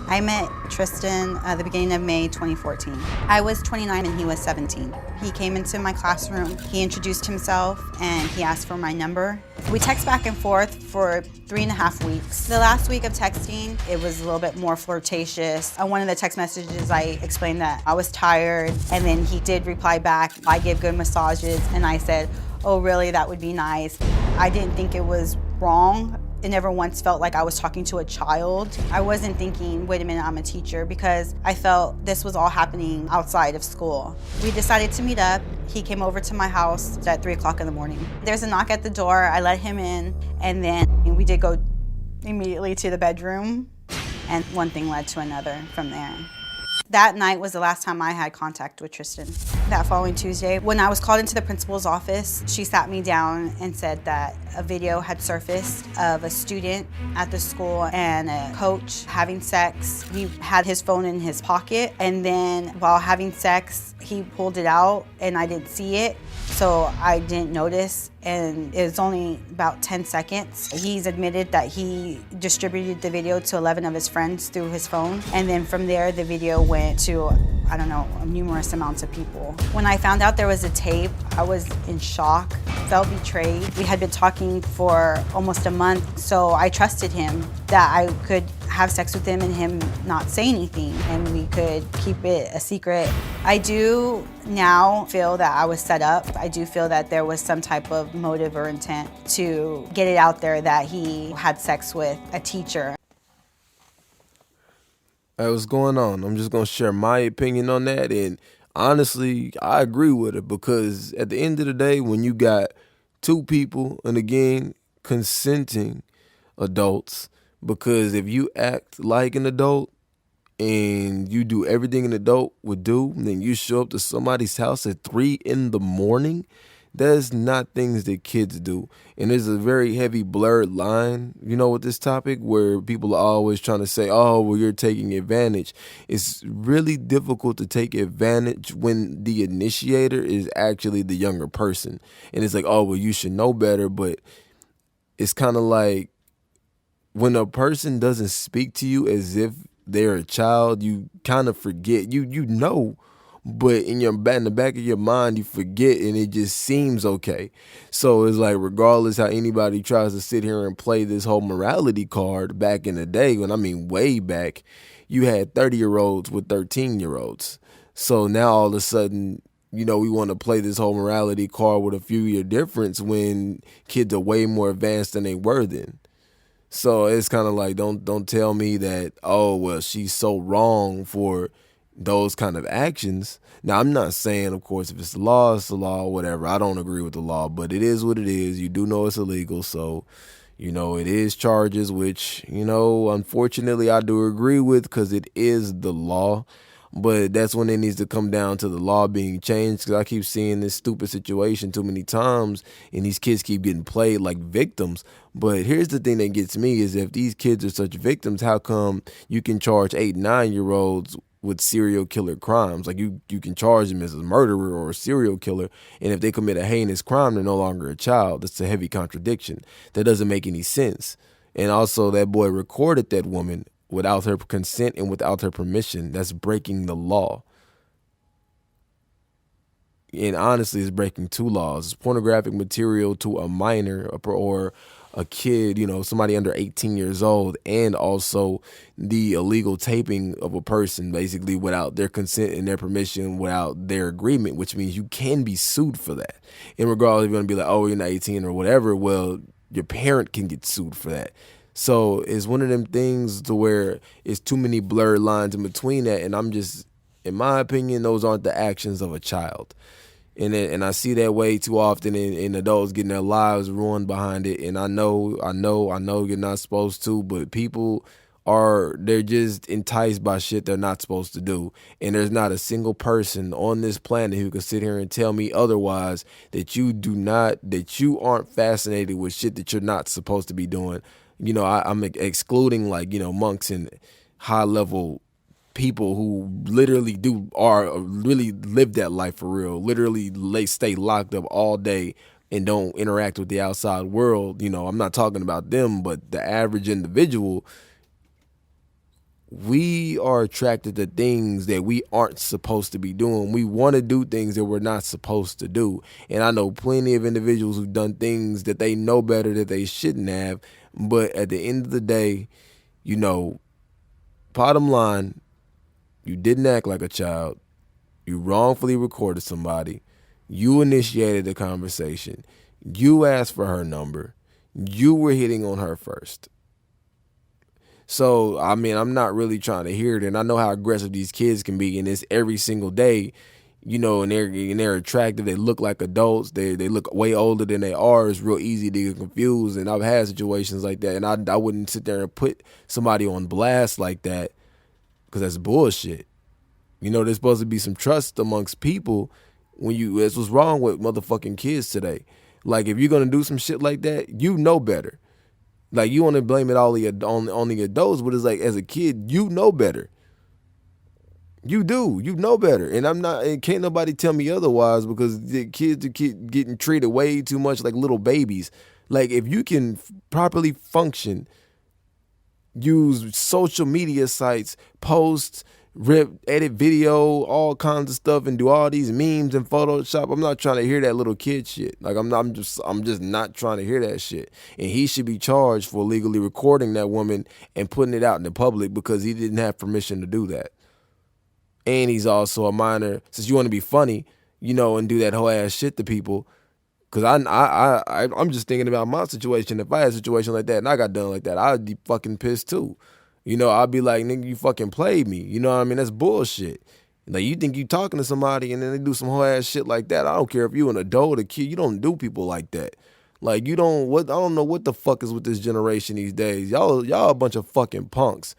I met Tristan at the beginning of May 2014. I was 29 and he was 17. He came into my classroom, he introduced himself, and he asked for my number. We text back and forth for 3.5 weeks. The last week of texting, it was a little bit more flirtatious. On one of the text messages, I explained that I was tired, and then he did reply back, I give good massages, and I said, oh really, that would be nice. I didn't think it was wrong. It never once felt like I was talking to a child. I wasn't thinking, wait a minute, I'm a teacher, because I felt this was all happening outside of school. We decided to meet up. He came over to my house at 3 o'clock in the morning. There's a knock at the door, I let him in, and then we did go immediately to the bedroom, and one thing led to another from there. That night was the last time I had contact with Tristan. That following Tuesday, when I was called into the principal's office, she sat me down and said that a video had surfaced of a student at the school and a coach having sex. He had his phone in his pocket, and then while having sex, he pulled it out and I didn't see it, so I didn't notice, and it was only about 10 seconds. He's admitted that he distributed the video to 11 of his friends through his phone, and then from there the video went to, I don't know, numerous amounts of people. When I found out there was a tape, I was in shock, felt betrayed. We had been talking for almost a month, so I trusted him that I could have sex with him and him not say anything, and we could keep it a secret. I do now feel that I was set up. I do feel that there was some type of motive or intent to get it out there that he had sex with a teacher. Hey, what's going on? I'm just gonna share my opinion on that, and honestly, I agree with it, because at the end of the day, when you got two people, and again, consenting adults, because if you act like an adult and you do everything an adult would do, and then you show up to somebody's house at 3 in the morning, that's not things that kids do. And there's a very heavy blurred line, with this topic, where people are always trying to say, oh, well, you're taking advantage. It's really difficult to take advantage when the initiator is actually the younger person. And it's like, oh, well, you should know better. But it's kind of like when a person doesn't speak to you as if they're a child, you kind of forget. You know, but in the back of your mind, you forget, and it just seems okay. So it's like, regardless how anybody tries to sit here and play this whole morality card, back in the day, way back, you had 30-year-olds with 13-year-olds. So now all of a sudden, we want to play this whole morality card with a few year difference when kids are way more advanced than they were then. So it's kind of like, don't tell me that, oh, well, she's so wrong for those kind of actions. Now, I'm not saying, of course, if it's the law, it's the law, whatever. I don't agree with the law, but it is what it is. You do know it's illegal. So, it is charges, which, unfortunately, I do agree with, because it is the law. But that's when it needs to come down to the law being changed, because I keep seeing this stupid situation too many times, and these kids keep getting played like victims. But here's the thing that gets me is, if these kids are such victims, how come you can charge 8, 9-year-olds with serial killer crimes? Like, you can charge them as a murderer or a serial killer, and if they commit a heinous crime, they're no longer a child. That's a heavy contradiction. That doesn't make any sense. And also, that boy recorded that woman without her consent and without her permission. That's breaking the law. And honestly, it's breaking two laws. It's pornographic material to a minor or a kid, somebody under 18 years old, and also the illegal taping of a person, basically without their consent and their permission, without their agreement, which means you can be sued for that. And regardless, if you're going to be like, oh, you're not 18 or whatever, well, your parent can get sued for that. So it's one of them things to where it's too many blurred lines in between that. And I'm just, in my opinion, those aren't the actions of a child. And I see that way too often in adults getting their lives ruined behind it. And I know you're not supposed to, but people they're just enticed by shit they're not supposed to do. And there's not a single person on this planet who can sit here and tell me otherwise, that you aren't fascinated with shit that you're not supposed to be doing. I'm excluding monks and high level people who literally really live that life for real, literally stay locked up all day and don't interact with the outside world. I'm not talking about them, but the average individual, we are attracted to things that we aren't supposed to be doing. We want to do things that we're not supposed to do. And I know plenty of individuals who've done things that they know better that they shouldn't have. But at the end of the day, you know, bottom line, you didn't act like a child. You wrongfully recorded somebody. You initiated the conversation. You asked for her number. You were hitting on her first. So, I mean, I'm not really trying to hear it. And I know how aggressive these kids can be. And it's every single day, you know, and they're attractive. They look like adults. They look way older than they are. It's real easy to get confused. And I've had situations like that. And I wouldn't sit there and put somebody on blast like that because that's bullshit. You know, there's supposed to be some trust amongst people that's what's wrong with motherfucking kids today. Like, if you're going to do some shit like that, you know better. Like, you want to blame it all on the adults, but it's like, as a kid, you know better. You do. You know better. And can't nobody tell me otherwise because the kids are getting treated way too much like little babies. Like, if you can properly function, use social media sites, post, edit video, all kinds of stuff, and do all these memes and Photoshop. I'm not trying to hear that little kid shit. Like, I'm just not trying to hear that shit. And he should be charged for illegally recording that woman and putting it out in the public because he didn't have permission to do that. And he's also a minor. Since you want to be funny, you know, and do that whole ass shit to people. Because I'm just thinking about my situation. If I had a situation like that and I got done like that, I'd be fucking pissed too. You know, I'd be like, nigga, you fucking played me. You know what I mean? That's bullshit. Like, you think you talking to somebody and then they do some whole ass shit like that. I don't care if you an adult or kid. You don't do people like that. Like, I don't know what the fuck is with this generation these days. Y'all a bunch of fucking punks.